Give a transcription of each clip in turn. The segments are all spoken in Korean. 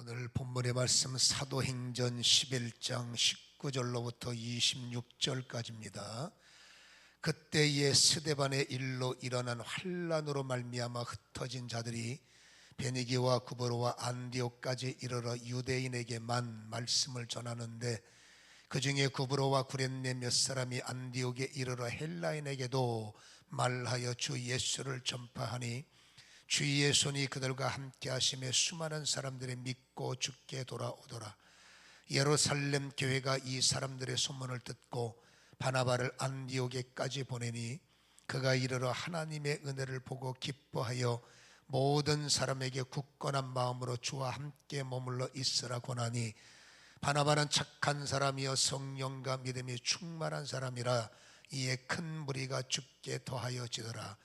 오늘 본문의 말씀 사도행전 11장 19절로부터 26절까지입니다. 그때에 스데반의 일로 일어난 환난으로 말미암아 흩어진 자들이 베니게와 구브로와 안디옥까지 이르러 유대인에게만 말씀을 전하는데, 그 중에 구브로와 구레네 몇 사람이 안디옥에 이르러 헬라인에게도 말하여 주 예수를 전파하니, 주의 손이 그들과 함께 하심에 수많은 사람들이 믿고 주께 돌아오더라. 예루살렘 교회가 이 사람들의 소문을 듣고 바나바를 안디옥에까지 보내니, 그가 이르러 하나님의 은혜를 보고 기뻐하여 모든 사람에게 굳건한 마음으로 주와 함께 머물러 있으라 권하니, 바나바는 착한 사람이여 성령과 믿음이 충만한 사람이라 이에 큰 무리가 주께 더하여지더라.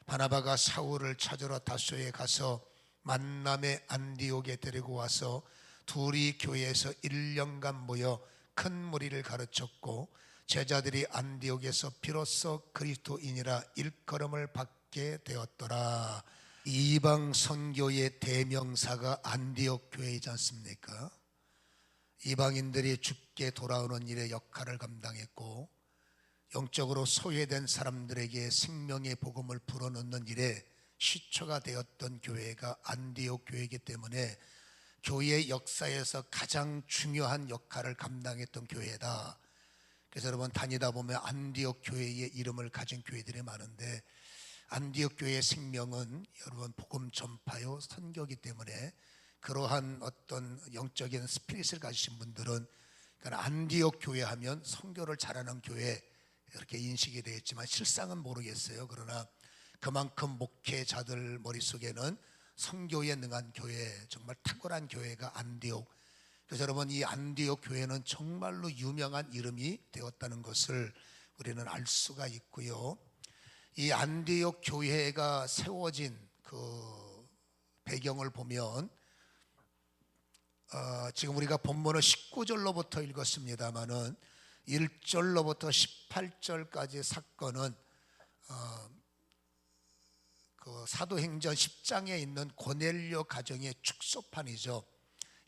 바나바가 사울을 찾으러 다소에 가서 만남의 안디옥에 데리고 와서 둘이 교회에서 1년간 모여 큰 무리를 가르쳤고, 제자들이 안디옥에서 비로소 그리스도인이라 일컬음을 받게 되었더라. 이방 선교의 대명사가 안디옥 교회이지 않습니까? 이방인들이 주께 돌아오는 일의 역할을 감당했고, 영적으로 소외된 사람들에게 생명의 복음을 불어넣는 일에 시초가 되었던 교회가 안디옥 교회이기 때문에 교회의 역사에서 가장 중요한 역할을 감당했던 교회다. 그래서 여러분 다니다 보면 안디옥 교회의 이름을 가진 교회들이 많은데, 안디옥 교회의 생명은 여러분 복음 전파요 선교이기 때문에 그러한 어떤 영적인 스피릿을 가지신 분들은 안디옥 교회 하면 선교를 잘하는 교회 이렇게 인식이 되었지만 실상은 모르겠어요. 그러나 그만큼 목회자들 머릿속에는 선교에 능한 교회, 정말 탁월한 교회가 안디옥. 그래서 여러분 이 안디옥 교회는 정말로 유명한 이름이 되었다는 것을 우리는 알 수가 있고요. 이 안디옥 교회가 세워진 그 배경을 보면 지금 우리가 본문을 19절로부터 읽었습니다마는 1절로부터 18절까지 사건은 그 사도행전 10장에 있는 고넬료 가정의 축소판이죠.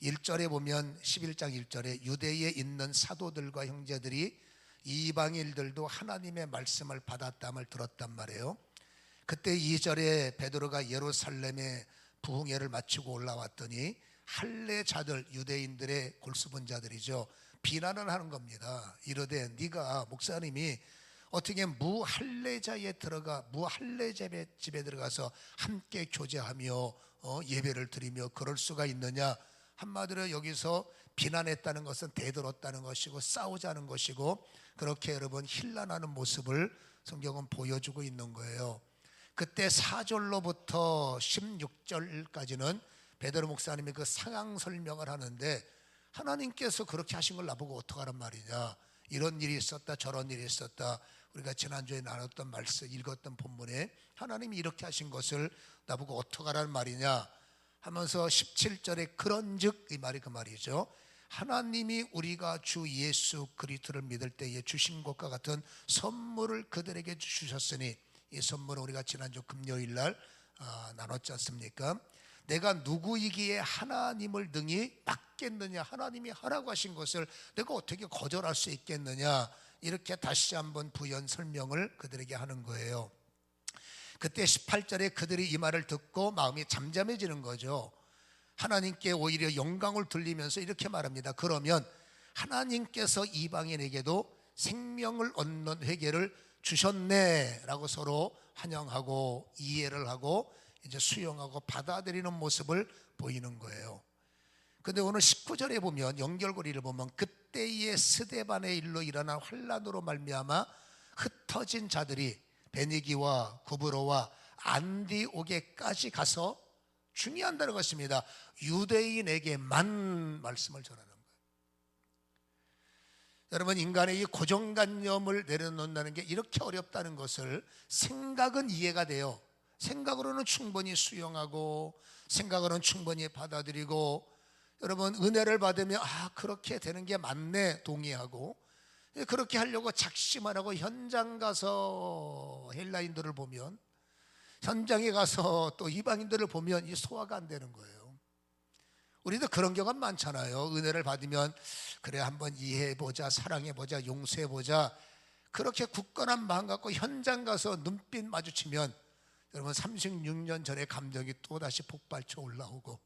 1절에 보면 11장 1절에 유대에 있는 사도들과 형제들이 이방인들도 하나님의 말씀을 받았담을 들었단 말이에요. 그때 2절에 베드로가 예루살렘에 부흥회를 마치고 올라왔더니 할례자들, 유대인들의 골수분자들이죠, 비난을 하는 겁니다. 이르되 네가 목사님이 어떻게 무할례자에 들어가 무할례 집에 들어가서 함께 교제하며 예배를 드리며 그럴 수가 있느냐. 한마디로 여기서 비난했다는 것은 대들었다는 것이고 싸우자는 것이고, 그렇게 여러분 힐난하는 모습을 성경은 보여주고 있는 거예요. 그때 4절로부터 16절까지는 베드로 목사님이 그 상황 설명을 하는데, 하나님께서 그렇게 하신 걸 나보고 어떡하란 말이냐, 이런 일이 있었다 저런 일이 있었다, 우리가 지난주에 나눴던 말씀 읽었던 본문에 하나님이 이렇게 하신 것을 나보고 어떡하란 말이냐 하면서 17절에 그런즉, 이 말이 그 말이죠. 하나님이 우리가 주 예수 그리스도를 믿을 때에 주신 것과 같은 선물을 그들에게 주셨으니, 이 선물은 우리가 지난주 금요일날 나눴지 않습니까? 내가 누구이기에 하나님을 능히 막겠느냐, 하나님이 하라고 하신 것을 내가 어떻게 거절할 수 있겠느냐, 이렇게 다시 한번 부연 설명을 그들에게 하는 거예요. 그때 18절에 그들이 이 말을 듣고 마음이 잠잠해지는 거죠. 하나님께 오히려 영광을 돌리면서 이렇게 말합니다. 그러면 하나님께서 이방인에게도 생명을 얻는 회개를 주셨네 라고 서로 환영하고 이해를 하고 이제 수용하고 받아들이는 모습을 보이는 거예요. 근데 오늘 19절에 보면 연결고리를 보면 그때의 스데반의 일로 일어난 환난으로 말미암아 흩어진 자들이 베니게와 구브로와 안디옥에까지 가서, 중요한다는 것입니다, 유대인에게만 말씀을 전하는 거예요. 여러분 인간의 이 고정관념을 내려놓는다는 게 이렇게 어렵다는 것을 생각은 이해가 돼요. 생각으로는 충분히 수용하고 생각으로는 충분히 받아들이고, 여러분 은혜를 받으면 그렇게 되는 게 맞네 동의하고, 그렇게 하려고 작심을 하고 현장 가서 헬라인들을 보면, 현장에 가서 또 이방인들을 보면 이 소화가 안 되는 거예요. 우리도 그런 경우가 많잖아요. 은혜를 받으면 그래 한번 이해해보자, 사랑해보자, 용서해보자, 그렇게 굳건한 마음 갖고 현장 가서 눈빛 마주치면 여러분 36년 전의 감정이 또다시 폭발쳐 올라오고,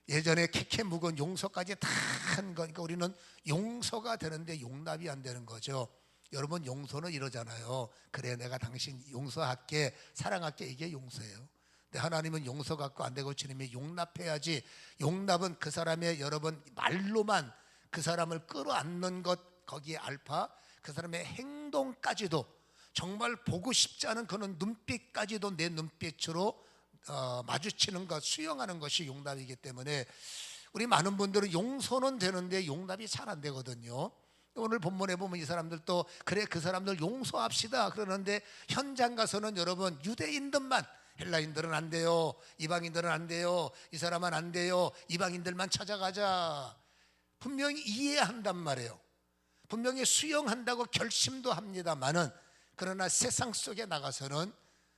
예전에 캐캐 묵은 용서까지 다 한 거니까 우리는 용서가 되는데 용납이 안 되는 거죠. 여러분 용서는 이러잖아요. 그래 내가 당신 용서할게, 사랑할게, 이게 용서예요. 근데 하나님은 용서 갖고 안 되고 주님이 용납해야지. 용납은 그 사람의 여러분 말로만 그 사람을 끌어안는 것, 거기에 알파, 그 사람의 행동까지도, 정말 보고 싶지 않은 그런 눈빛까지도 내 눈빛으로 마주치는 것, 수용하는 것이 용납이기 때문에 우리 많은 분들은 용서는 되는데 용납이 잘 안 되거든요. 오늘 본문에 보면 이 사람들도 그래 그 사람들 용서합시다 그러는데 현장 가서는 여러분 유대인들만, 헬라인들은 안 돼요, 이방인들은 안 돼요, 이 사람은 안 돼요, 이방인들만 찾아가자. 분명히 이해한단 말이에요. 분명히 수용한다고 결심도 합니다만은, 그러나 세상 속에 나가서는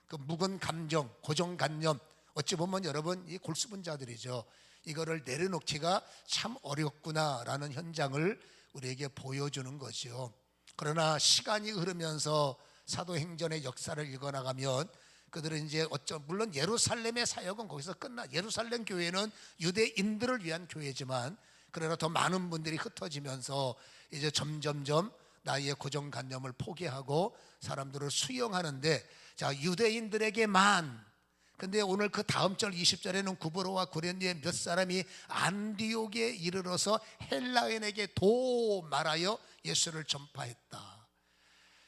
그 묵은 감정, 고정관념, 어찌 보면 여러분 이 골수분자들이죠. 이거를 내려놓기가 참 어렵구나라는 현장을 우리에게 보여주는 거죠. 그러나 시간이 흐르면서 사도행전의 역사를 읽어나가면 그들은 이제 물론 예루살렘의 사역은 거기서 예루살렘 교회는 유대인들을 위한 교회지만, 그러나 더 많은 분들이 흩어지면서 이제 점점점 나의 고정관념을 포기하고 사람들을 수용하는데, 자 유대인들에게만, 근데 오늘 그 다음 절 20절에는 구브로와 구레네의 몇 사람이 안디옥에 이르러서 헬라인에게 도 말하여 예수를 전파했다.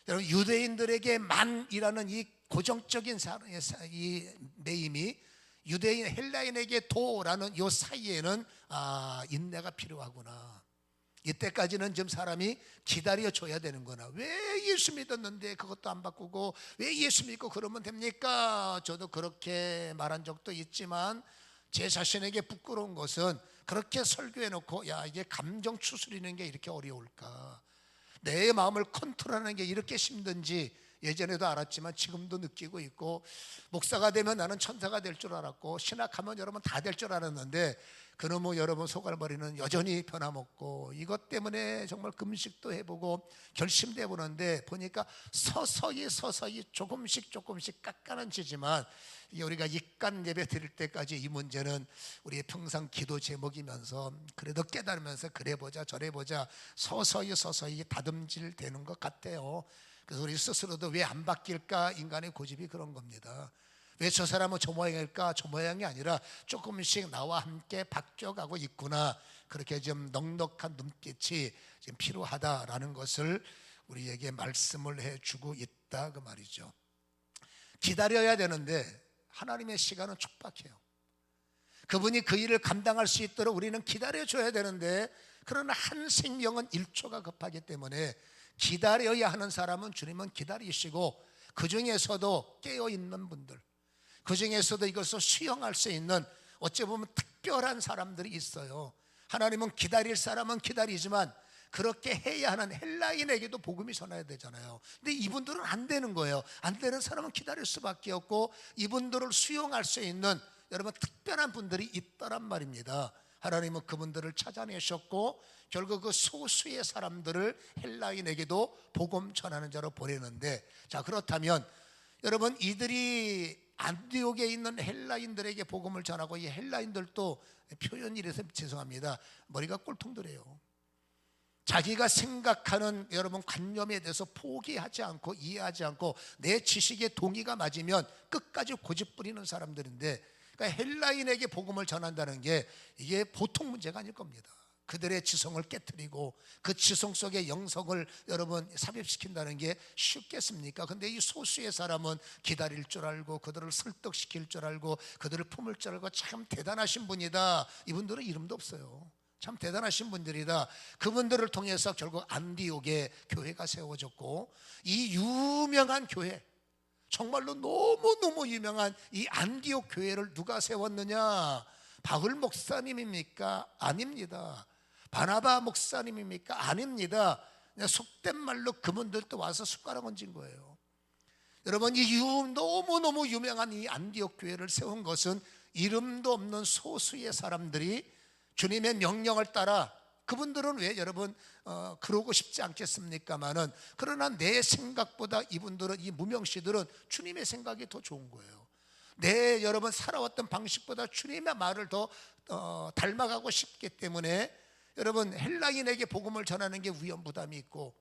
여러분 유대인들에게만이라는 이 고정적인 이 네임이 유대인 헬라인에게 도라는 이 사이에는 인내가 필요하구나. 이때까지는 좀 사람이 기다려줘야 되는구나. 왜 예수 믿었는데 그것도 안 바꾸고, 왜 예수 믿고 그러면 됩니까? 저도 그렇게 말한 적도 있지만 제 자신에게 부끄러운 것은 그렇게 설교해놓고 야 이게 감정 추스리는 게 이렇게 어려울까, 내 마음을 컨트롤하는 게 이렇게 힘든지 예전에도 알았지만 지금도 느끼고 있고, 목사가 되면 나는 천사가 될 줄 알았고 신학하면 여러분 다 될 줄 알았는데 그놈의 여러분 소갈머리는 여전히 변함없고, 이것 때문에 정말 금식도 해보고 결심도 해보는데 보니까 서서히 조금씩 깎아는지지만, 우리가 입간 예배 드릴 때까지 이 문제는 우리의 평상 기도 제목이면서 그래도 깨달으면서 그래보자 저래보자 서서히 다듬질 되는 것 같아요. 그래서 우리 스스로도 왜 안 바뀔까, 인간의 고집이 그런 겁니다. 왜 저 사람은 저 모양일까? 저 모양이 아니라 조금씩 나와 함께 바뀌어가고 있구나, 그렇게 좀 넉넉한 눈빛이 지금 필요하다라는 것을 우리에게 말씀을 해주고 있다 그 말이죠. 기다려야 되는데 하나님의 시간은 촉박해요. 그분이 그 일을 감당할 수 있도록 우리는 기다려줘야 되는데, 그러나 한 생명은 1초가 급하기 때문에 기다려야 하는 사람은 주님은 기다리시고, 그 중에서도 깨어있는 분들, 그 중에서도 이것을 수용할 수 있는 어찌 보면 특별한 사람들이 있어요. 하나님은 기다릴 사람은 기다리지만 그렇게 해야 하는 헬라인에게도 복음이 전해야 되잖아요. 근데 이분들은 안 되는 거예요. 안 되는 사람은 기다릴 수밖에 없고, 이분들을 수용할 수 있는 여러분 특별한 분들이 있더란 말입니다. 하나님은 그분들을 찾아내셨고 결국 그 소수의 사람들을 헬라인에게도 복음 전하는 자로 보내는데, 자 그렇다면 여러분 이들이 안디옥에 있는 헬라인들에게 복음을 전하고, 이 헬라인들도 표현이 이래서 죄송합니다, 머리가 꼴통들해요. 자기가 생각하는 여러분 관념에 대해서 포기하지 않고 이해하지 않고 내 지식에 동의가 맞으면 끝까지 고집 부리는 사람들인데, 그러니까 헬라인에게 복음을 전한다는 게 이게 보통 문제가 아닐 겁니다. 그들의 지성을 깨트리고 그 지성 속의 영성을 여러분 삽입시킨다는 게 쉽겠습니까? 근데 이 소수의 사람은 기다릴 줄 알고 그들을 설득시킬 줄 알고 그들을 품을 줄 알고 참 대단하신 분이다. 이분들은 이름도 없어요. 참 대단하신 분들이다. 그분들을 통해서 결국 안디옥에 교회가 세워졌고, 이 유명한 교회, 정말로 너무너무 유명한 이 안디옥 교회를 누가 세웠느냐? 바울 목사님입니까? 아닙니다. 바나바 목사님입니까? 아닙니다. 그냥 속된 말로 그분들도 와서 숟가락 얹은 거예요. 여러분 이 너무너무 유명한 이 안디옥 교회를 세운 것은 이름도 없는 소수의 사람들이 주님의 명령을 따라. 그분들은 왜 여러분 그러고 싶지 않겠습니까마는, 그러나 내 생각보다 이분들은, 이 무명시들은 주님의 생각이 더 좋은 거예요. 내 여러분 살아왔던 방식보다 주님의 말을 더 닮아가고 싶기 때문에 여러분 헬라인에게 복음을 전하는 게 위험 부담이 있고,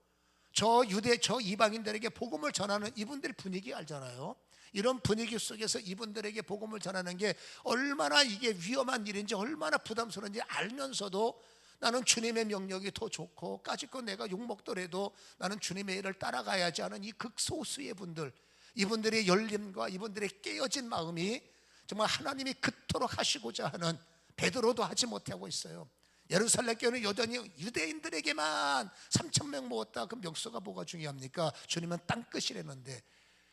저 유대 저 이방인들에게 복음을 전하는 이분들 분위기 알잖아요. 이런 분위기 속에서 이분들에게 복음을 전하는 게 얼마나 이게 위험한 일인지, 얼마나 부담스러운지 알면서도 나는 주님의 명령이 더 좋고 까짓거 내가 욕먹더라도 나는 주님의 일을 따라가야지 하는 이 극소수의 분들, 이분들의 열림과 이분들의 깨어진 마음이 정말 하나님이 그토록 하시고자 하는, 베드로도 하지 못하고 있어요. 예루살렘 교회는 여전히 유대인들에게만 3,000명 모았다. 그 명수가 뭐가 중요합니까? 주님은 땅끝이라는데.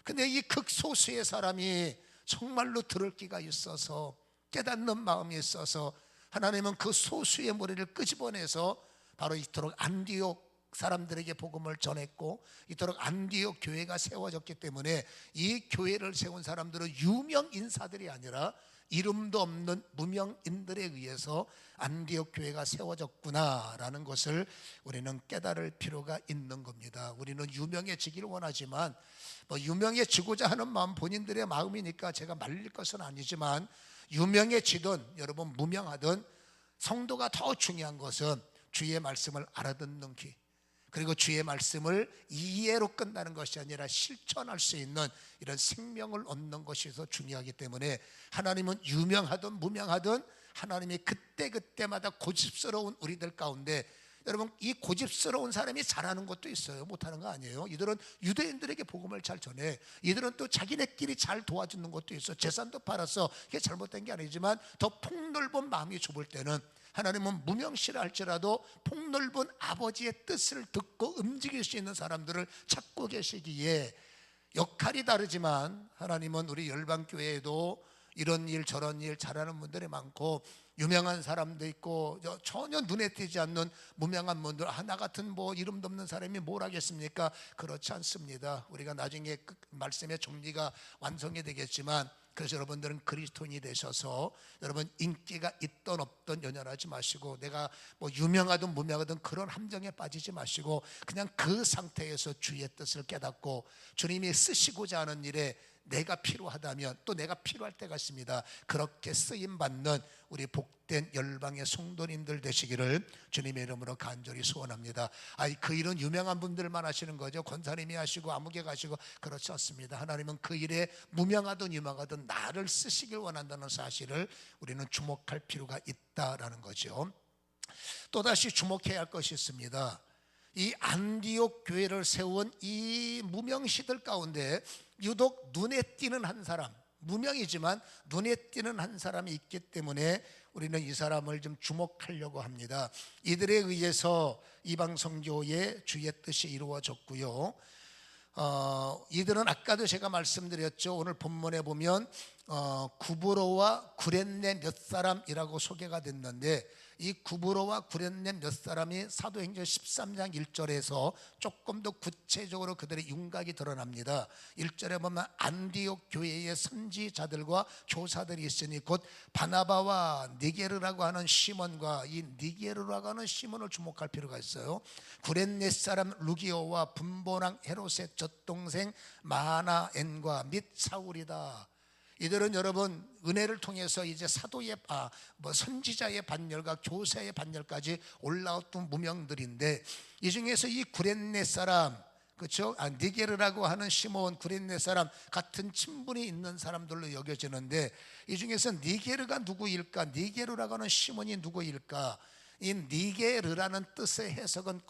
근데 이 극소수의 사람이 정말로 들을 기가 있어서, 깨닫는 마음이 있어서 하나님은 그 소수의 무리를 끄집어내서 바로 이토록 안디옥 사람들에게 복음을 전했고, 이토록 안디옥 교회가 세워졌기 때문에 이 교회를 세운 사람들은 유명 인사들이 아니라 이름도 없는 무명인들에 의해서 안디옥 교회가 세워졌구나라는 것을 우리는 깨달을 필요가 있는 겁니다. 우리는 유명해지기를 원하지만, 유명해지고자 하는 마음 본인들의 마음이니까 제가 말릴 것은 아니지만, 유명해지든 여러분 무명하든 성도가 더 중요한 것은 주의 말씀을 알아듣는 귀, 그리고 주의 말씀을 이해로 끝나는 것이 아니라 실천할 수 있는 이런 생명을 얻는 것이 더 중요하기 때문에, 하나님은 유명하든 무명하든 하나님이 그때그때마다 고집스러운 우리들 가운데, 여러분 이 고집스러운 사람이 잘하는 것도 있어요. 못하는 거 아니에요. 이들은 유대인들에게 복음을 잘 전해. 이들은 또 자기네끼리 잘 도와주는 것도 있어. 재산도 팔아서. 이게 잘못된 게 아니지만 더 폭넓은 마음이 좁을 때는 하나님은 무명시라 할지라도 폭넓은 아버지의 뜻을 듣고 움직일 수 있는 사람들을 찾고 계시기에, 역할이 다르지만 하나님은 우리 열방교회에도 이런 일 저런 일 잘하는 분들이 많고, 유명한 사람도 있고 전혀 눈에 띄지 않는 무명한 분들, 나 같은 이름도 없는 사람이 뭘 하겠습니까? 그렇지 않습니다. 우리가 나중에 그 말씀의 정리가 완성이 되겠지만, 그래서 여러분들은 그리스도인이 되셔서 여러분 인기가 있든 없든 연연하지 마시고, 내가 유명하든 무명하든 그런 함정에 빠지지 마시고, 그냥 그 상태에서 주의 뜻을 깨닫고 주님이 쓰시고자 하는 일에 내가 필요하다면, 또 내가 필요할 때가 있습니다. 그렇게 쓰임받는 우리 복된 열방의 성도님들 되시기를 주님의 이름으로 간절히 소원합니다. 그 일은 유명한 분들만 하시는 거죠. 권사님이 하시고 아무개가 하시고 그렇지 않습니다. 하나님은 그 일에 무명하든 유명하든 나를 쓰시길 원한다는 사실을 우리는 주목할 필요가 있다라는 거죠. 또다시 주목해야 할 것이 있습니다. 이 안디옥 교회를 세운 이 무명시들 가운데 유독 눈에 띄는 한 사람, 무명이지만 눈에 띄는 한 사람이 있기 때문에 우리는 이 사람을 좀 주목하려고 합니다. 이들에 의해서 이방선교의 주의 뜻이 이루어졌고요. 이들은 아까도 제가 말씀드렸죠. 오늘 본문에 보면 구브로와 구렛네 몇 사람이라고 소개가 됐는데, 이 구브로와 구렛네 몇 사람이 사도행전 13장 1절에서 조금 더 구체적으로 그들의 윤곽이 드러납니다. 1절에 보면 안디옥 교회의 선지자들과 교사들이 있으니 곧 바나바와 니게르라고 하는 시몬과, 이 니게르라고 하는 시몬을 주목할 필요가 있어요. 구렛네 사람 루기오와 분보랑 헤롯의 젖동생 마나엔과 및 사울이다. 이들은 여러분 은혜를 통해서 이제 사도의 선지자의 반열과 교사의 반열까지 올라왔던 무명들인데, 이 중에서 이 구렛네 사람, 그렇죠? 니게르라고 하는 시몬, 구렛네 사람 같은 친분이 있는 사람들로 여겨지는데, 이 중에서 니게르가 누구일까? 니게르라고 하는 시몬이 누구일까? 이 니게르라는 뜻의 해석은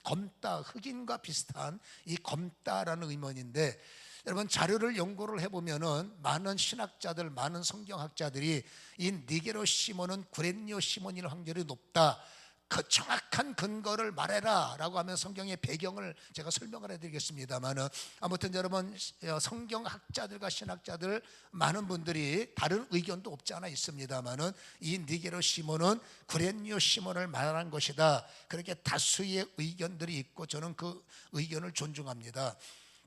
검다, 흑인과 비슷한 이 검다라는 의문인데, 여러분 자료를 연구를 해보면은 많은 신학자들, 많은 성경학자들이 이 니게로 시몬은 구렛뇨 시몬일 확률이 높다, 그 정확한 근거를 말해라 라고 하면 성경의 배경을 제가 설명을 해드리겠습니다만은, 아무튼 여러분 성경학자들과 신학자들 많은 분들이 다른 의견도 없지 않아 있습니다만은, 이 니게로 시몬은 구렛뇨 시몬을 말한 것이다, 그렇게 다수의 의견들이 있고 저는 그 의견을 존중합니다.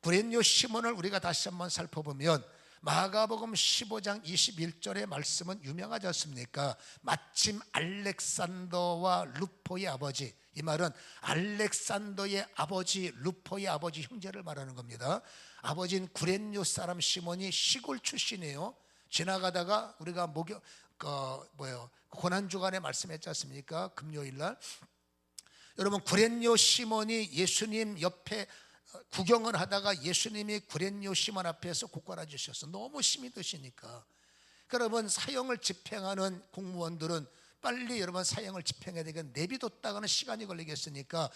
구렛뇨 시몬을 우리가 다시 한번 살펴보면, 마가복음 15장 21절의 말씀은 유명하지 않습니까? 마침 알렉산더와 루포의 아버지, 이 말은 알렉산더의 아버지, 루포의 아버지 형제를 말하는 겁니다. 아버지는 구레뇨 사람 시몬이 시골 출신이에요. 지나가다가 우리가 고난주간에 말씀했지 않습니까? 금요일날 여러분, 구레뇨 시몬이 예수님 옆에 구경을 하다가 예수님이 구레뇨 시몬 앞에서 고꾸라지셨어. 너무 힘이 드시니까. 여러분, 사형을 집행하는 공무원들은 빨리 여러분 사형을 집행해야 되겠, 내비뒀다가는 시간이 걸리겠으니까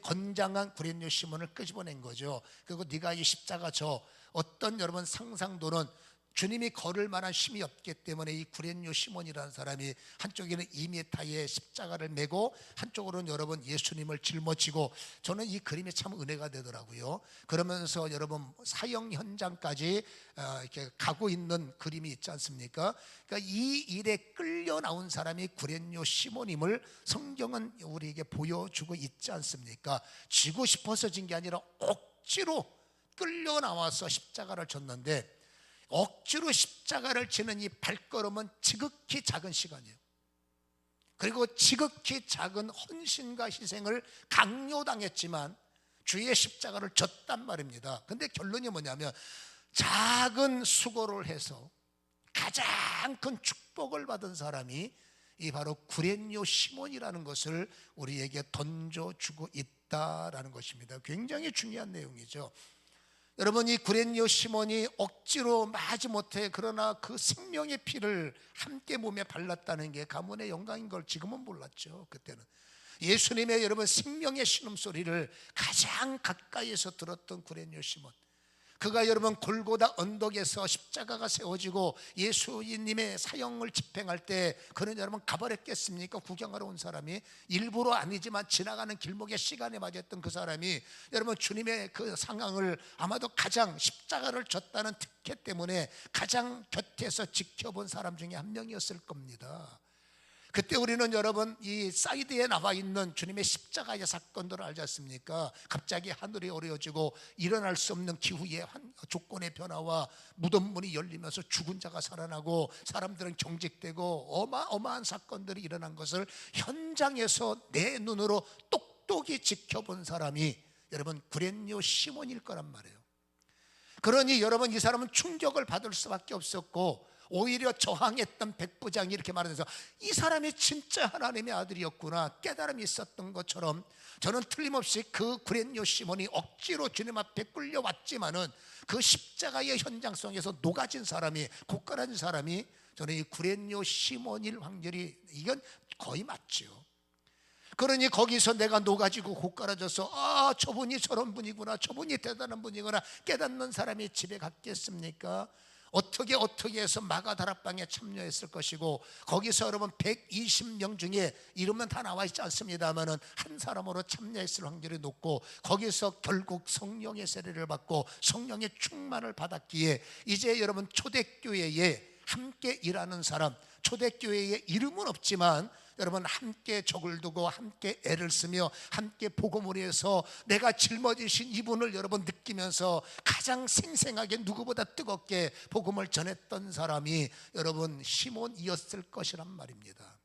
건장한 구레뇨 시몬을 끄집어낸 거죠. 그리고 네가 이 십자가 져. 어떤 여러분 상상도는 주님이 걸을 만한 힘이 없기 때문에 이 구레뇨 시몬이라는 사람이 한쪽에는 2m의 십자가를 메고 한쪽으로는 여러분 예수님을 짊어지고, 저는 이 그림이 참 은혜가 되더라고요. 그러면서 여러분 사형 현장까지 이렇게 가고 있는 그림이 있지 않습니까? 그러니까 이 일에 끌려 나온 사람이 구레뇨 시몬임을 성경은 우리에게 보여주고 있지 않습니까? 지고 싶어서 진 게 아니라 억지로 끌려 나와서 십자가를 졌는데, 억지로 십자가를 지는 이 발걸음은 지극히 작은 시간이에요. 그리고 지극히 작은 헌신과 희생을 강요당했지만 주의 십자가를 졌단 말입니다. 근데 결론이 뭐냐면, 작은 수고를 해서 가장 큰 축복을 받은 사람이 이 바로 구레뇨 시몬이라는 것을 우리에게 던져주고 있다라는 것입니다. 굉장히 중요한 내용이죠. 여러분, 이 구레뇨 시몬이 억지로 마지못해 그러나 그 생명의 피를 함께 몸에 발랐다는 게 가문의 영광인 걸 지금은 몰랐죠. 그때는 예수님의 여러분 생명의 신음소리를 가장 가까이에서 들었던 구레뇨 시몬, 그가 여러분 골고다 언덕에서 십자가가 세워지고 예수님의 사형을 집행할 때 그는 여러분 가버렸겠습니까? 구경하러 온 사람이, 일부러 아니지만 지나가는 길목에 시간에 맞았던 그 사람이 여러분 주님의 그 상황을 아마도 가장 십자가를 졌다는 특혜 때문에 가장 곁에서 지켜본 사람 중에 한 명이었을 겁니다. 그때 우리는 여러분 이 사이드에 나와 있는 주님의 십자가의 사건들을 알지 않습니까? 갑자기 하늘이 어려워지고 일어날 수 없는 기후의 조건의 변화와 무덤 문이 열리면서 죽은 자가 살아나고 사람들은 경직되고 어마어마한 사건들이 일어난 것을 현장에서 내 눈으로 똑똑히 지켜본 사람이 여러분 구레뇨 시몬일 거란 말이에요. 그러니 여러분 이 사람은 충격을 받을 수밖에 없었고, 오히려 저항했던 백부장이 이렇게 말해서 이 사람이 진짜 하나님의 아들이었구나 깨달음이 있었던 것처럼, 저는 틀림없이 그 구레뇨 시몬이 억지로 주님 앞에 끌려왔지만은 그 십자가의 현장 속에서 녹아진 사람이, 고깔아진 사람이 저는 이 구레뇨 시몬일 확률이 이건 거의 맞죠. 그러니 거기서 내가 녹아지고 고깔아져서 저분이 저런 분이구나, 저분이 대단한 분이구나 깨닫는 사람이 집에 갔겠습니까? 어떻게 해서 마가다락방에 참여했을 것이고, 거기서 여러분 120명 중에 이름은 다 나와 있지 않습니다만은 한 사람으로 참여했을 확률이 높고, 거기서 결국 성령의 세례를 받고 성령의 충만을 받았기에 이제 여러분 초대교회에 함께 일하는 사람, 초대교회에 이름은 없지만 여러분 함께 적을 두고 함께 애를 쓰며 함께 복음을 위해서 내가 짊어지신 이분을 여러분 느끼면서 가장 생생하게 누구보다 뜨겁게 복음을 전했던 사람이 여러분 시몬이었을 것이란 말입니다.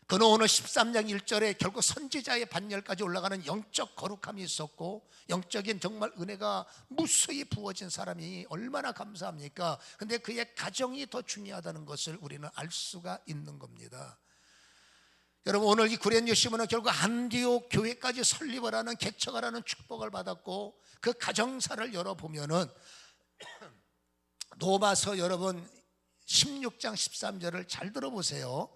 그는 오늘 13장 1절에 결국 선지자의 반열까지 올라가는 영적 거룩함이 있었고, 영적인 정말 은혜가 무수히 부어진 사람이 얼마나 감사합니까? 근데 그의 가정이 더 중요하다는 것을 우리는 알 수가 있는 겁니다. 여러분, 오늘 이 구레뇨 시몬은 결국 안디옥 교회까지 설립을 하는, 개척을 하는 축복을 받았고, 그 가정사를 열어보면은 로마서 여러분 16장 13절을 잘 들어보세요.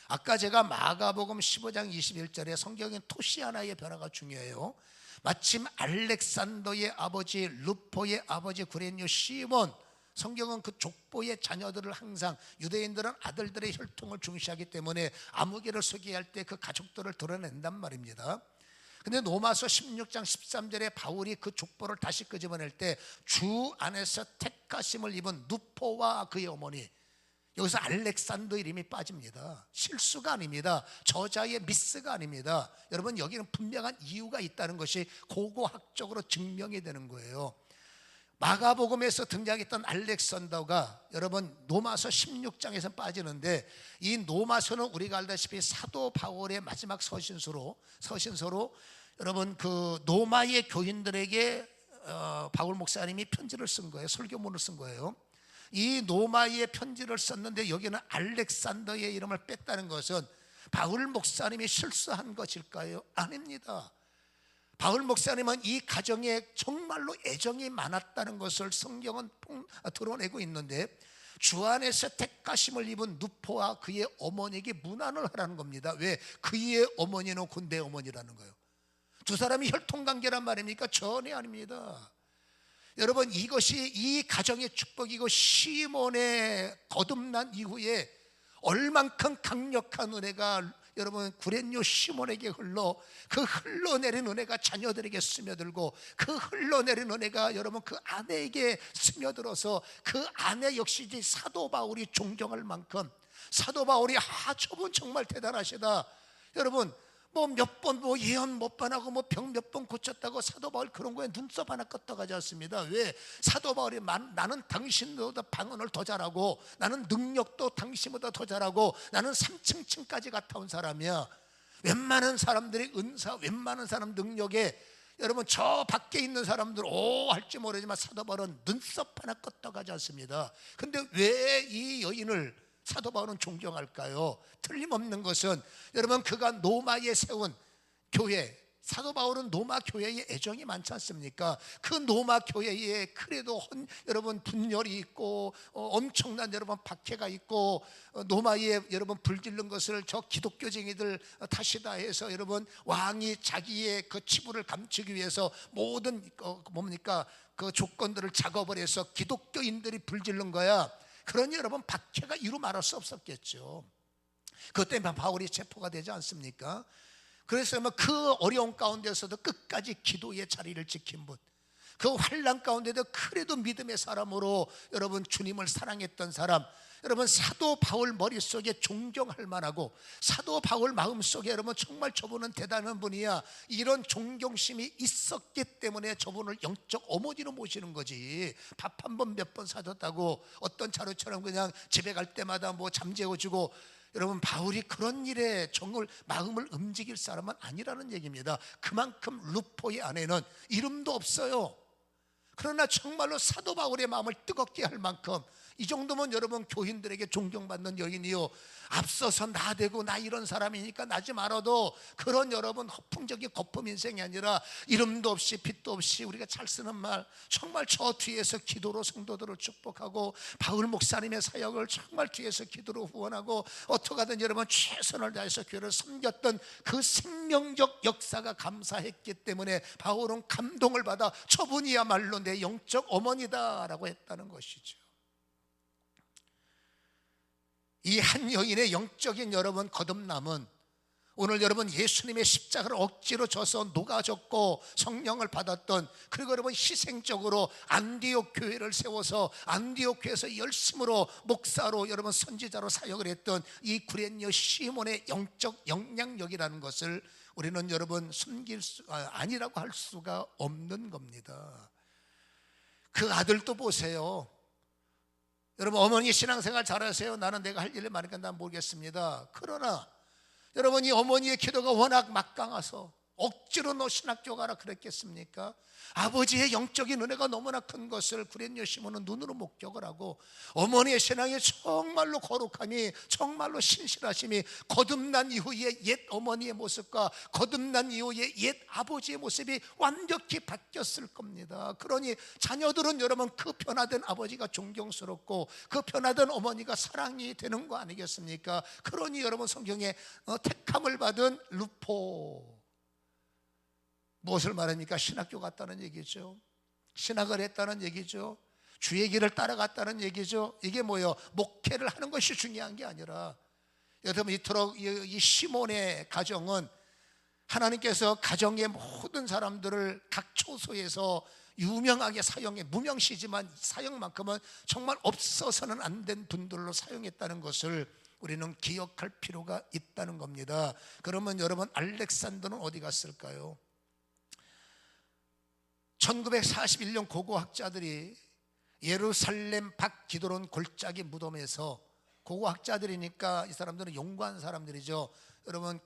아까 제가 마가복음 15장 21절에 성경엔 토시 하나의 변화가 중요해요. 마침 알렉산더의 아버지, 루포의 아버지 구레뇨 시몬, 성경은 그 족보의 자녀들을 항상, 유대인들은 아들들의 혈통을 중시하기 때문에 아무개를 소개할 때 그 가족들을 드러낸단 말입니다. 근데 로마서 16장 13절에 바울이 그 족보를 다시 끄집어낼 때 주 안에서 택하심을 입은 누포와 그의 어머니, 여기서 알렉산더 이름이 빠집니다. 실수가 아닙니다. 저자의 미스가 아닙니다. 여러분, 여기는 분명한 이유가 있다는 것이 고고학적으로 증명이 되는 거예요. 마가복음에서 등장했던 알렉산더가 여러분 로마서 16장에서 빠지는데, 이 로마서는 우리가 알다시피 사도 바울의 마지막 서신서로 여러분 그 로마의 교인들에게 바울 목사님이 편지를 쓴 거예요. 설교문을 쓴 거예요. 이 로마의 편지를 썼는데 여기는 알렉산더의 이름을 뺐다는 것은 바울 목사님이 실수한 것일까요? 아닙니다. 바울 목사님은 이 가정에 정말로 애정이 많았다는 것을 성경은 드러내고 있는데, 주 안에서 택하심을 입은 누포와 그의 어머니에게 문안을 하라는 겁니다. 왜? 그의 어머니는 군대 어머니라는 거예요. 두 사람이 혈통관계란 말입니까? 전혀 아닙니다. 여러분, 이것이 이 가정의 축복이고 시몬의 거듭난 이후에 얼만큼 강력한 은혜가 여러분 구레뇨 시몬에게 흘러내린 은혜가 자녀들에게 스며들고, 그 흘러내린 은혜가 여러분 그 아내에게 스며들어서 그 아내 역시 이제 사도 바울이 존경할 만큼, 사도 바울이 저분 정말 대단하시다. 여러분 몇 번 예언 못 반하고 병 몇 번 고쳤다고 사도 바울 그런 거에 눈썹 하나 껐다가지 않습니다. 왜? 사도 바울이 나는 당신보다 방언을 더 잘하고, 나는 능력도 당신보다 더 잘하고, 나는 3층까지 갔다 온 사람이야. 웬만한 사람들이 은사, 웬만한 사람 능력에 여러분 저 밖에 있는 사람들 할지 모르지만 사도 바울은 눈썹 하나 껐다가지 않습니다. 근데 왜 이 여인을 사도 바울은 존경할까요? 틀림없는 것은 여러분 그가 로마에 세운 교회, 사도 바울은 로마 교회에 애정이 많지 않습니까? 그 로마 교회에 그래도 여러분 분열이 있고 엄청난 여러분 박해가 있고, 로마에 여러분 불질른 것을 저 기독교쟁이들 탓이다 해서 여러분 왕이 자기의 그 치부를 감추기 위해서 모든 그 조건들을 작업을 해서 기독교인들이 불질른 거야. 그러니 여러분 박해가 이루 말할 수 없었겠죠. 그것 때문에 바울이 체포가 되지 않습니까? 그래서 그 어려운 가운데서도 끝까지 기도의 자리를 지킨 분, 그 환난 가운데도 그래도 믿음의 사람으로 여러분 주님을 사랑했던 사람, 여러분 사도 바울 머릿속에 존경할 만하고, 사도 바울 마음속에 여러분 정말 저분은 대단한 분이야, 이런 존경심이 있었기 때문에 저분을 영적 어머니로 모시는 거지. 밥 한 번 몇 번 사줬다고 어떤 차로처럼 그냥 집에 갈 때마다 잠재워주고, 여러분 바울이 그런 일에 마음을 움직일 사람은 아니라는 얘기입니다. 그만큼 루포의 안에는 이름도 없어요. 그러나 정말로 사도 바울의 마음을 뜨겁게 할 만큼, 이 정도면 여러분 교인들에게 존경받는 여인이요, 앞서서 나대고 나 이런 사람이니까 나지 말아도 그런 여러분 허풍적인 거품 인생이 아니라, 이름도 없이 빛도 없이 우리가 잘 쓰는 말, 정말 저 뒤에서 기도로 성도들을 축복하고, 바울 목사님의 사역을 정말 뒤에서 기도로 후원하고, 어떻게 하든 여러분 최선을 다해서 교회를 섬겼던 그 생명적 역사가 감사했기 때문에 바울은 감동을 받아 저분이야말로 내 영적 어머니다라고 했다는 것이죠. 이 한 여인의 영적인 여러분 거듭남은, 오늘 여러분 예수님의 십자가를 억지로 져서 녹아졌고 성령을 받았던, 그리고 여러분 희생적으로 안디옥 교회를 세워서 안디옥 교회에서 열심으로 목사로 여러분 선지자로 사역을 했던 이 구레뇨 시몬의 영적 영향력이라는 것을 우리는 여러분 숨길 아니라고 할 수가 없는 겁니다. 그 아들도 보세요. 여러분 어머니 신앙생활 잘하세요? 나는 내가 할 일이 많으니까 난 모르겠습니다. 그러나 여러분 이 어머니의 기도가 워낙 막강해서 억지로 너 신학교 가라 그랬겠습니까? 아버지의 영적인 은혜가 너무나 큰 것을 구레뇨 시몬은 눈으로 목격을 하고, 어머니의 신앙이 정말로 거룩함이, 정말로 신실하심이 거듭난 이후의 옛 어머니의 모습과 거듭난 이후의 옛 아버지의 모습이 완벽히 바뀌었을 겁니다. 그러니 자녀들은 여러분 그 변화된 아버지가 존경스럽고 그 변화된 어머니가 사랑이 되는 거 아니겠습니까? 그러니 여러분 성경에 택함을 받은 루포, 무엇을 말합니까? 신학교 갔다는 얘기죠. 신학을 했다는 얘기죠. 주의 길을 따라갔다는 얘기죠. 이게 뭐예요? 목회를 하는 것이 중요한 게 아니라, 여러분 이토록 이 시몬의 가정은 하나님께서 가정의 모든 사람들을 각 초소에서 유명하게 사용해, 무명시지만 사용만큼은 정말 없어서는 안 된 분들로 사용했다는 것을 우리는 기억할 필요가 있다는 겁니다. 그러면 여러분 알렉산더는 어디 갔을까요? 1941년 고고학자들이 예루살렘 밖 기드론 골짜기 무덤에서, 고고학자들이니까 이 사람들은 연구한 사람들이죠. 여러분,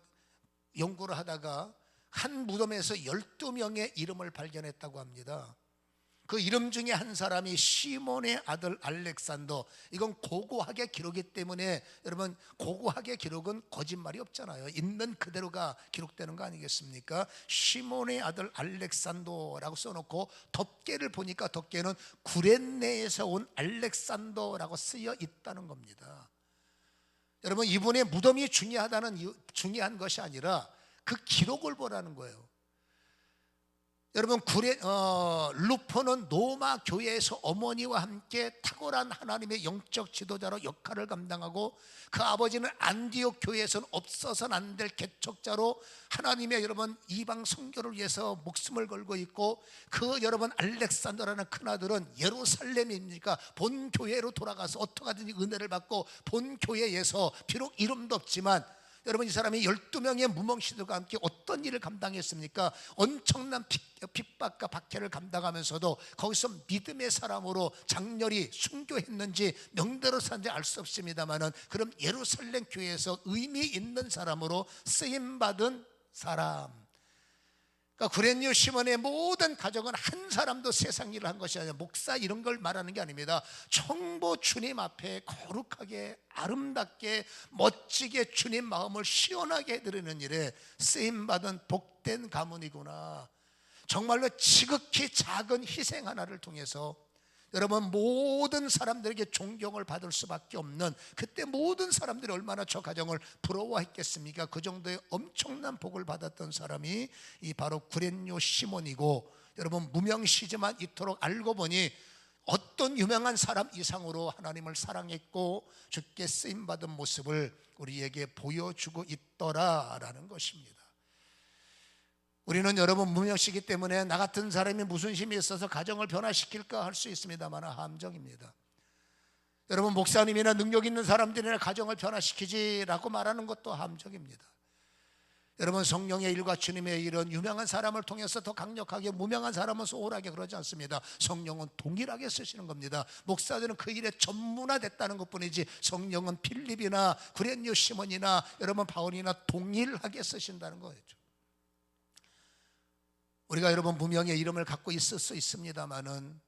연구를 하다가 한 무덤에서 12명의 이름을 발견했다고 합니다. 그 이름 중에 한 사람이 시몬의 아들 알렉산더. 이건 고고학의 기록이기 때문에 여러분, 고고학의 기록은 거짓말이 없잖아요. 있는 그대로가 기록되는 거 아니겠습니까? 시몬의 아들 알렉산더라고 써놓고 덮개를 보니까 덮개는 구레네에서 온 알렉산더라고 쓰여 있다는 겁니다. 여러분, 이분의 무덤이 중요한 것이 아니라 그 기록을 보라는 거예요. 여러분, 루포는 로마 교회에서 어머니와 함께 탁월한 하나님의 영적 지도자로 역할을 감당하고, 그 아버지는 안디옥 교회에서는 없어서는 안 될 개척자로 하나님의 여러분 이방 선교를 위해서 목숨을 걸고 있고, 그 여러분 알렉산더라는 큰아들은 예루살렘입니까 본 교회로 돌아가서 어떻게 하든지 은혜를 받고 본 교회에서 비록 이름도 없지만, 여러분, 이 사람이 12명의 무명시들과 함께 어떤 일을 감당했습니까? 엄청난 핍박과 박해를 감당하면서도 거기서 믿음의 사람으로 장렬히 순교했는지 명대로 산지 알 수 없습니다만은, 그럼 예루살렘 교회에서 의미 있는 사람으로 쓰임받은 사람. 그러니까 구레뇨 시몬의 모든 가정은 한 사람도 세상 일을 한 것이 아니라, 목사 이런 걸 말하는 게 아닙니다. 청보 주님 앞에 거룩하게 아름답게 멋지게 주님 마음을 시원하게 해드리는 일에 쓰임받은 복된 가문이구나. 정말로 지극히 작은 희생 하나를 통해서 여러분 모든 사람들에게 존경을 받을 수밖에 없는, 그때 모든 사람들이 얼마나 저 가정을 부러워했겠습니까? 그 정도의 엄청난 복을 받았던 사람이 이 바로 구레뇨 시몬이고, 여러분 무명시지만 이토록 알고 보니 어떤 유명한 사람 이상으로 하나님을 사랑했고 주께 쓰임받은 모습을 우리에게 보여주고 있더라라는 것입니다. 우리는 여러분 무명시기 때문에 나 같은 사람이 무슨 힘이 있어서 가정을 변화시킬까 할 수 있습니다만 함정입니다. 여러분, 목사님이나 능력 있는 사람들이나 가정을 변화시키지라고 말하는 것도 함정입니다. 여러분, 성령의 일과 주님의 일은 유명한 사람을 통해서 더 강력하게, 무명한 사람은 소홀하게 그러지 않습니다. 성령은 동일하게 쓰시는 겁니다. 목사들은 그 일에 전문화됐다는 것뿐이지 성령은 필립이나 구레뇨 시몬이나 여러분 바울이나 동일하게 쓰신다는 거죠. 우리가 여러분 무명의 이름을 갖고 있을 수 있습니다만은,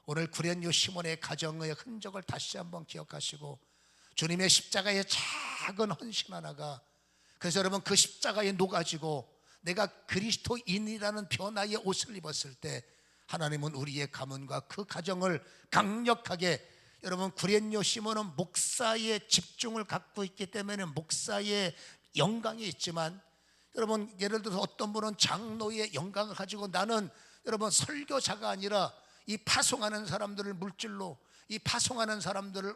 오늘 구레뇨 시몬의 가정의 흔적을 다시 한번 기억하시고 주님의 십자가의 작은 헌신 하나가, 그래서 여러분 그 십자가에 녹아지고 내가 그리스도인이라는 변화의 옷을 입었을 때 하나님은 우리의 가문과 그 가정을 강력하게, 여러분 구레뇨 시몬은 목사의 집중을 갖고 있기 때문에 목사의 영광이 있지만, 여러분 예를 들어서 어떤 분은 장로의 영광을 가지고 나는 여러분 설교자가 아니라 이 파송하는 사람들을 물질로, 이 파송하는 사람들을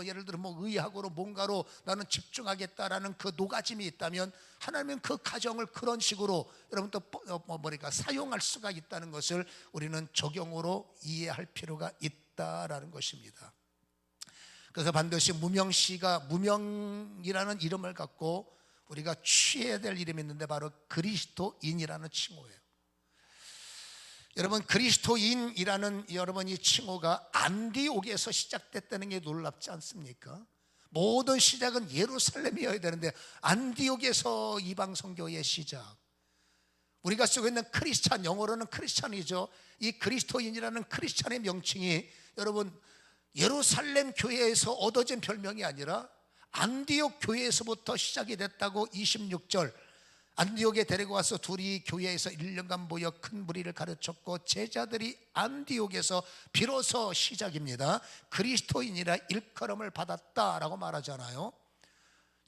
예를 들어 의학으로 뭔가로 나는 집중하겠다라는 그 노가짐이 있다면, 하나님은 그 가정을 그런 식으로 여러분 또 사용할 수가 있다는 것을 우리는 적용으로 이해할 필요가 있다라는 것입니다. 그래서 반드시 무명이라는 이름을 갖고 우리가 취해야 될 이름이 있는데 바로 그리스도인이라는 칭호예요. 여러분, 그리스도인이라는 여러분 이 칭호가 안디옥에서 시작됐다는 게 놀랍지 않습니까? 모든 시작은 예루살렘이어야 되는데 안디옥에서 이방 선교의 시작. 우리가 쓰고 있는 크리스찬, 영어로는 크리스찬이죠. 이 그리스도인이라는 크리스찬의 명칭이 여러분 예루살렘 교회에서 얻어진 별명이 아니라 안디옥 교회에서부터 시작이 됐다고 26절, 안디옥에 데리고 와서 둘이 교회에서 1년간 모여 큰 무리를 가르쳤고 제자들이 안디옥에서 비로소 시작입니다. 그리스도인이라 일컬음을 받았다라고 말하잖아요.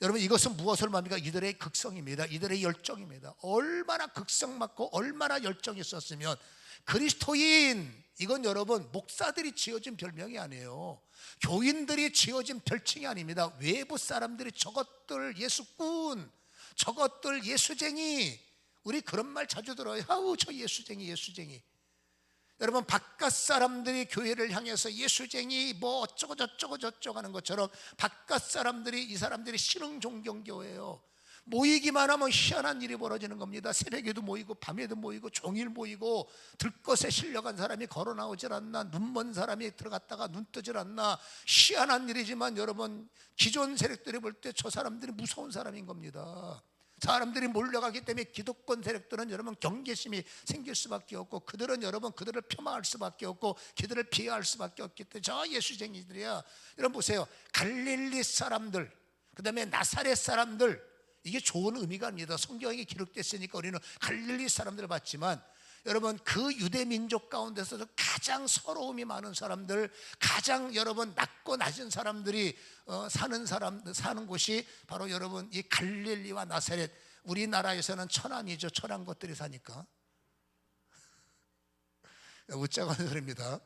여러분 이것은 무엇을 말합니까? 이들의 극성입니다. 이들의 열정입니다. 얼마나 극성 맞고 얼마나 열정이 있었으면 그리스도인, 이건 여러분 목사들이 지어진 별명이 아니에요. 교인들이 지어진 별칭이 아닙니다. 외부 사람들이 저것들 예수꾼, 저것들 예수쟁이, 우리 그런 말 자주 들어요. 아우 저 예수쟁이. 여러분 바깥 사람들이 교회를 향해서 예수쟁이 뭐 어쩌고 저쩌고 하는 것처럼 바깥 사람들이, 이 사람들이 신흥종교교회예요. 모이기만 하면 희한한 일이 벌어지는 겁니다. 새벽에도 모이고 밤에도 모이고 종일 모이고 들것에 실려간 사람이 걸어 나오질 않나, 눈먼 사람이 들어갔다가 눈 뜨질 않나. 희한한 일이지만 여러분, 기존 세력들이 볼 때 저 사람들이 무서운 사람인 겁니다. 사람들이 몰려가기 때문에 기득권 세력들은 여러분 경계심이 생길 수밖에 없고, 그들은 여러분 그들을 폄하할 수밖에 없고 그들을 비하할 수밖에 없기 때문에 저 예수쟁이들이야. 여러분 보세요, 갈릴리 사람들, 그 다음에 나사렛 사람들, 이게 좋은 의미가 아닙니다. 성경에 기록됐으니까 우리는 갈릴리 사람들을 봤지만, 여러분 그 유대 민족 가운데서도 가장 서러움이 많은 사람들, 가장 여러분 낮고 낮은 사람들이 사는 곳이 바로 여러분 이 갈릴리와 나사렛. 우리나라에서는 천안이죠. 천안 것들이 사니까. 웃자고 하는 소리입니다.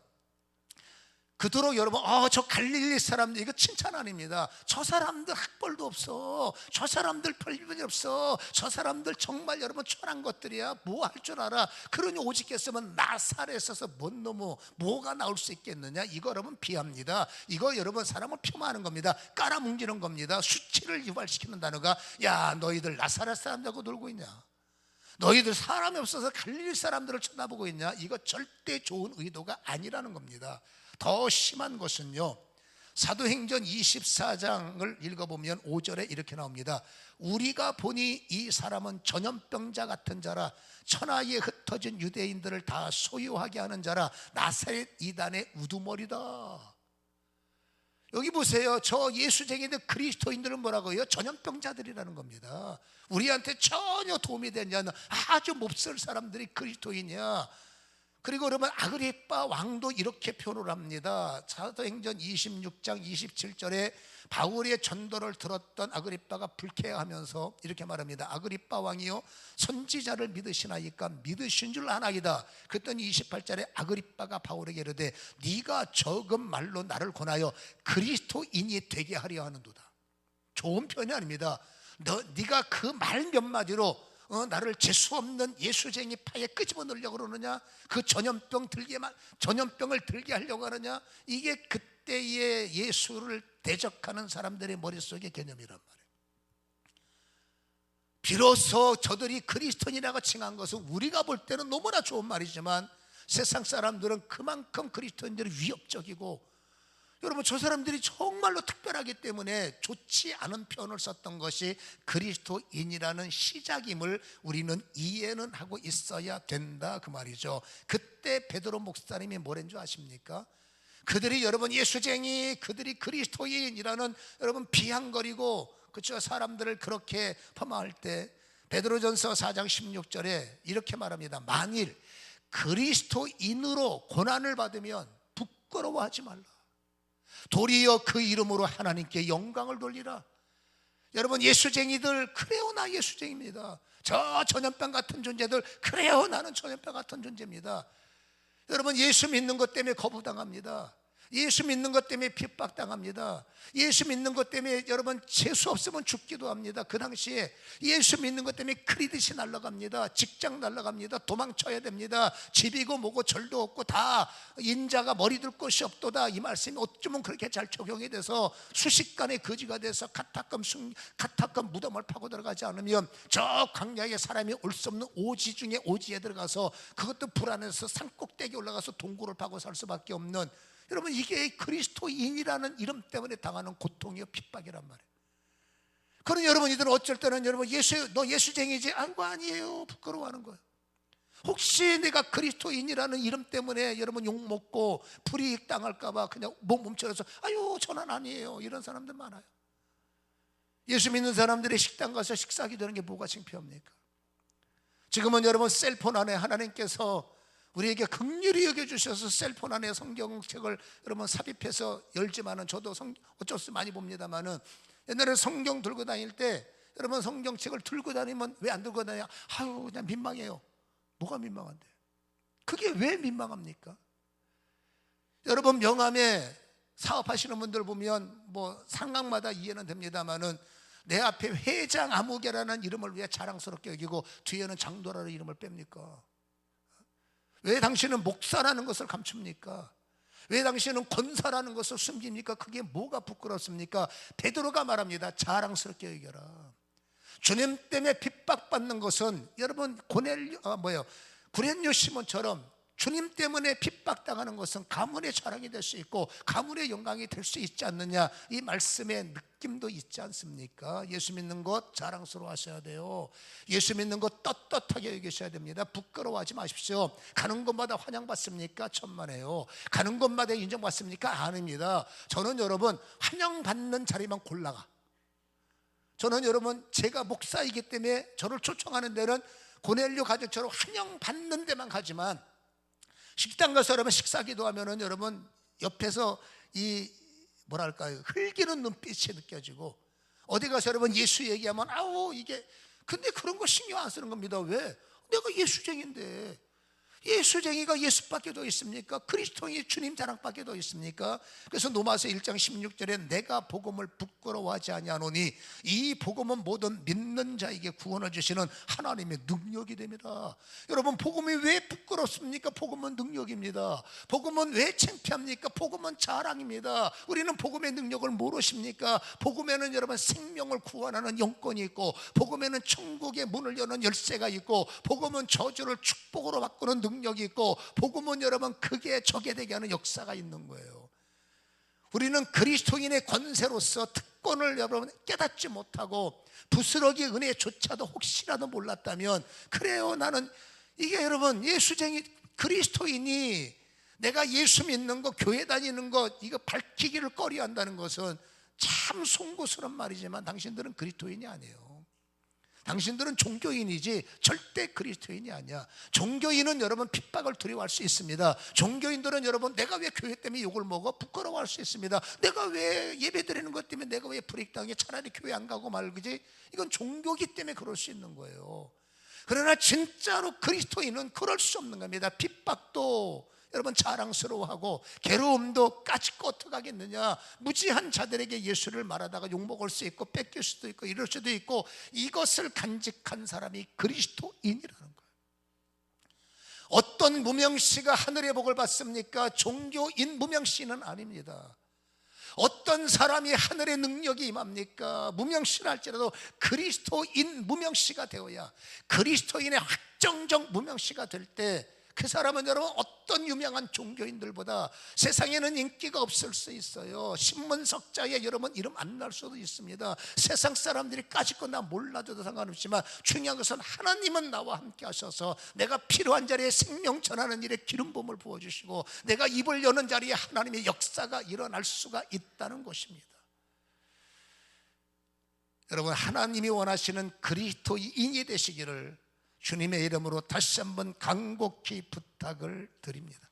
그토록 여러분 저 갈릴리 사람들, 이거 칭찬 아닙니다. 저 사람들 학벌도 없어, 저 사람들 별일이 없어, 저 사람들 정말 여러분 천한 것들이야, 뭐 할 줄 알아. 그러니 오직했으면 나사렛에서 뭔 놈의 뭐가 나올 수 있겠느냐. 이거 여러분 비합니다. 이거 여러분 사람을 폄하하는 겁니다. 깔아뭉개는 겁니다. 수치를 유발시키는 단어가, 야 너희들 나사렛 사람들하고 놀고 있냐, 너희들 사람이 없어서 갈릴리 사람들을 쳐다보고 있냐. 이거 절대 좋은 의도가 아니라는 겁니다. 더 심한 것은요, 사도행전 24장을 읽어보면 5절에 이렇게 나옵니다. 우리가 보니 이 사람은 전염병자 같은 자라, 천하에 흩어진 유대인들을 다 소유하게 하는 자라, 나사렛 이단의 우두머리다. 여기 보세요. 저 예수쟁이들 그리스도인들은 뭐라고요? 전염병자들이라는 겁니다. 우리한테 전혀 도움이 되지 않는 아주 몹쓸 사람들이 그리스도인이야. 그리고 여러분 아그리빠 왕도 이렇게 표현을 합니다. 사도행전 26장 27절에 바울의 전도를 들었던 아그리빠가 불쾌하면서 이렇게 말합니다. 아그리빠 왕이요, 선지자를 믿으시나이까? 믿으신 줄 아나이다. 그랬더니 28절에 아그리빠가 바울에게 이르되 네가 적은 말로 나를 권하여 그리스도인이 되게 하려 하는도다. 좋은 표현이 아닙니다. 네가 그 말 몇 마디로 나를 재수없는 예수쟁이 파에 끄집어 넣으려고 그러느냐? 그 전염병을 들게 하려고 하느냐? 이게 그때의 예수를 대적하는 사람들의 머릿속의 개념이란 말이에요. 비로소 저들이 그리스도인이라고 칭한 것은 우리가 볼 때는 너무나 좋은 말이지만, 세상 사람들은 그만큼 그리스도인들이 위협적이고, 여러분 저 사람들이 정말로 특별하기 때문에 좋지 않은 표현을 썼던 것이 그리스도인이라는 시작임을 우리는 이해는 하고 있어야 된다, 그 말이죠. 그때 베드로 목사님이 뭐랬는 줄 아십니까? 그들이 여러분 예수쟁이, 그들이 그리스도인이라는 여러분 비양거리고 그쵸, 사람들을 그렇게 폄하할 때 베드로전서 4장 16절에 이렇게 말합니다. 만일 그리스도인으로 고난을 받으면 부끄러워하지 말라. 도리어 그 이름으로 하나님께 영광을 돌리라. 여러분 예수쟁이들, 그래요 나 예수쟁이입니다. 저 전염병 같은 존재들, 그래요 나는 전염병 같은 존재입니다. 여러분 예수 믿는 것 때문에 거부당합니다. 예수 믿는 것 때문에 핍박당합니다. 예수 믿는 것 때문에 여러분 재수 없으면 죽기도 합니다. 그 당시에 예수 믿는 것 때문에 크리딧이 날아갑니다. 직장 날아갑니다. 도망쳐야 됩니다. 집이고 뭐고 절도 없고 다 인자가 머리 둘 곳이 없도다. 이 말씀이 어쩌면 그렇게 잘 적용이 돼서 순식간에 거지가 돼서 카타금 무덤을 파고 들어가지 않으면 저 광야에 사람이 올 수 없는 오지 중에 오지에 들어가서, 그것도 불안해서 산꼭대기에 올라가서 동굴을 파고 살 수밖에 없는, 여러분 이게 그리스도인이라는 이름 때문에 당하는 고통이요 핍박이란 말이에요. 그런 여러분이들은 어쩔 때는 여러분 너 예수쟁이지? 아니에요. 부끄러워하는 거예요. 혹시 내가 그리스도인이라는 이름 때문에 여러분 욕먹고 불이익 당할까봐 그냥 멈춰서 아유 저는 아니에요, 이런 사람들 많아요. 예수 믿는 사람들이 식당 가서 식사하게 되는 게 뭐가 창피합니까? 지금은 여러분 셀폰 안에 하나님께서 우리에게 긍휼히 여겨주셔서 셀폰 안에 성경책을 여러분 삽입해서 열지만은, 저도 어쩔 수 많이 봅니다만은, 옛날에 성경 들고 다닐 때 여러분 성경책을 들고 다니면 왜 안 들고 다녀? 아유 그냥 민망해요. 뭐가 민망한데? 그게 왜 민망합니까? 여러분 명함에 사업하시는 분들 보면 뭐 상황마다 이해는 됩니다만은, 내 앞에 회장 아무개라는 이름을 왜 자랑스럽게 여기고 뒤에는 장도라는 이름을 뺍니까? 왜 당신은 목사라는 것을 감춥니까? 왜 당신은 권사라는 것을 숨깁니까? 그게 뭐가 부끄럽습니까? 베드로가 말합니다. 자랑스럽게 여겨라. 주님 때문에 핍박받는 것은 여러분 구레뇨 시몬처럼 주님 때문에 핍박당하는 것은 가문의 자랑이 될 수 있고 가문의 영광이 될 수 있지 않느냐, 이 말씀의 느낌도 있지 않습니까? 예수 믿는 것 자랑스러워 하셔야 돼요. 예수 믿는 것 떳떳하게 여기셔야 됩니다. 부끄러워하지 마십시오. 가는 곳마다 환영받습니까? 천만에요. 가는 곳마다 인정받습니까? 아닙니다. 저는 여러분 환영받는 자리만 골라가. 저는 여러분 제가 목사이기 때문에 저를 초청하는 데는 고넬료 가족처럼 환영받는 데만 가지만, 식당 가서 여러분 식사 기도하면은 여러분 옆에서 이 뭐랄까요, 흘기는 눈빛이 느껴지고, 어디 가서 여러분 예수 얘기하면 아우 이게, 근데 그런 거 신경 안 쓰는 겁니다. 왜? 내가 예수쟁인데. 예수쟁이가 예수밖에 더 있습니까? 그리스도인이 주님 자랑밖에 더 있습니까? 그래서 로마서 1장 16절에 내가 복음을 부끄러워하지 아니하노니 이 복음은 모든 믿는 자에게 구원을 주시는 하나님의 능력이 됩니다. 여러분, 복음이 왜 부끄럽습니까? 복음은 능력입니다. 복음은 왜 창피합니까? 복음은 자랑입니다. 우리는 복음의 능력을 모르십니까? 복음에는 여러분 생명을 구원하는 영권이 있고, 복음에는 천국의 문을 여는 열쇠가 있고, 복음은 저주를 축복으로 바꾸는 능력이 있고, 복음은 여러분 크게 적게 되게 하는 역사가 있는 거예요. 우리는 그리스도인의 권세로서 특권을 여러분 깨닫지 못하고 부스러기 은혜조차도 혹시라도 몰랐다면, 그래요, 나는 이게 여러분 예수쟁이 그리스도인이 내가 예수 믿는 거, 교회 다니는 거 이거 밝히기를 꺼려한다는 것은 참 송구스러운 말이지만 당신들은 그리스도인이 아니에요. 당신들은 종교인이지 절대 그리스도인이 아니야. 종교인은 여러분 핍박을 두려워할 수 있습니다. 종교인들은 여러분 내가 왜 교회 때문에 욕을 먹어? 부끄러워할 수 있습니다. 내가 왜 예배 드리는 것 때문에 내가 왜 불이익당해? 차라리 교회 안 가고 말그지? 이건 종교기 때문에 그럴 수 있는 거예요. 그러나 진짜로 그리스도인은 그럴 수 없는 겁니다. 핍박도 여러분 자랑스러워하고 괴로움도 까짓거 어떡하겠느냐. 무지한 자들에게 예수를 말하다가 욕먹을 수 있고 뺏길 수도 있고 이럴 수도 있고, 이것을 간직한 사람이 그리스도인이라는 거예요. 어떤 무명씨가 하늘의 복을 받습니까? 종교인 무명씨는 아닙니다. 어떤 사람이 하늘의 능력이 임합니까? 무명씨라 할지라도 그리스도인 무명씨가 되어야, 그리스도인의 확정적 무명씨가 될 때 그 사람은 여러분 어떤 유명한 종교인들보다 세상에는 인기가 없을 수 있어요. 신문석자에 여러분 이름 안 날 수도 있습니다. 세상 사람들이 까짓거 나 몰라줘도 상관없지만 중요한 것은 하나님은 나와 함께 하셔서 내가 필요한 자리에 생명 전하는 일에 기름 부음을 부어주시고, 내가 입을 여는 자리에 하나님의 역사가 일어날 수가 있다는 것입니다. 여러분, 하나님이 원하시는 그리스도인이 되시기를 주님의 이름으로 다시 한번 간곡히 부탁을 드립니다.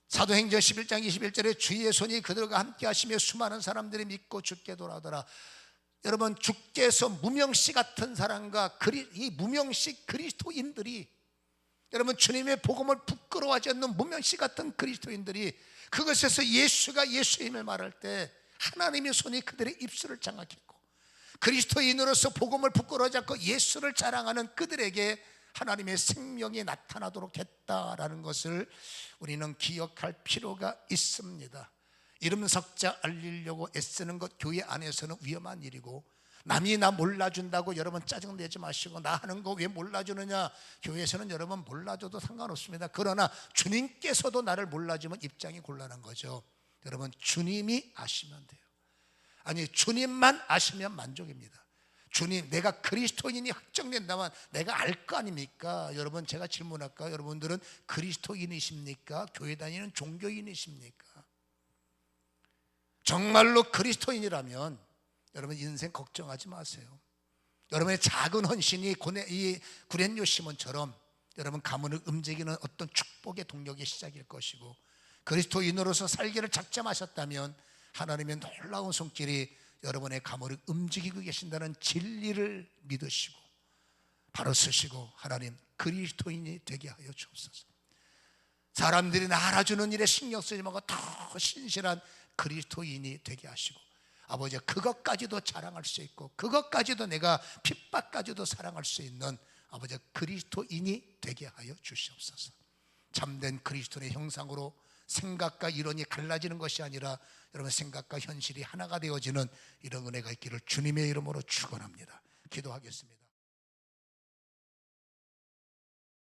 사도행전 11장 21절에 주의 손이 그들과 함께 하시며 수많은 사람들이 믿고 주께 돌아오더라. 여러분, 주께서 무명씨 같은 사람과 이 무명씨 그리스도인들이, 여러분 주님의 복음을 부끄러워하지 않는 무명씨 같은 그리스도인들이 그것에서 예수가 예수임을 말할 때 하나님의 손이 그들의 입술을 장악했고, 그리스도인으로서 복음을 부끄러워하지 않고 예수를 자랑하는 그들에게 하나님의 생명이 나타나도록 했다라는 것을 우리는 기억할 필요가 있습니다. 이름 석자 알리려고 애쓰는 것 교회 안에서는 위험한 일이고, 남이 나 몰라준다고 여러분 짜증내지 마시고, 나 하는 거 왜 몰라주느냐, 교회에서는 여러분 몰라줘도 상관없습니다. 그러나 주님께서도 나를 몰라주면 입장이 곤란한 거죠. 여러분, 주님이 아시면 돼요. 아니, 주님만 아시면 만족입니다. 주님, 내가 그리스도인이 확정된다면 내가 알 거 아닙니까? 여러분, 제가 질문할까요? 여러분들은 그리스도인이십니까? 교회 다니는 종교인이십니까? 정말로 그리스도인이라면 여러분 인생 걱정하지 마세요. 여러분의 작은 헌신이 이 구레뇨 시몬처럼 여러분 가문을 움직이는 어떤 축복의 동력의 시작일 것이고, 그리스도인으로서 살기를 작정하셨다면 하나님의 놀라운 손길이 여러분의 가문을 움직이고 계신다는 진리를 믿으시고 바로 쓰시고, 하나님 그리스도인이 되게 하여 주옵소서. 사람들이 나 알아주는 일에 신경 쓰지 말고 더 신실한 그리스도인이 되게 하시고, 아버지 그것까지도 자랑할 수 있고 그것까지도 내가 핍박까지도 사랑할 수 있는 아버지 그리스도인이 되게 하여 주시옵소서. 참된 그리스도의 형상으로 생각과 이론이 갈라지는 것이 아니라 여러분 생각과 현실이 하나가 되어지는 이런 은혜가 있기를 주님의 이름으로 축원합니다. 기도하겠습니다.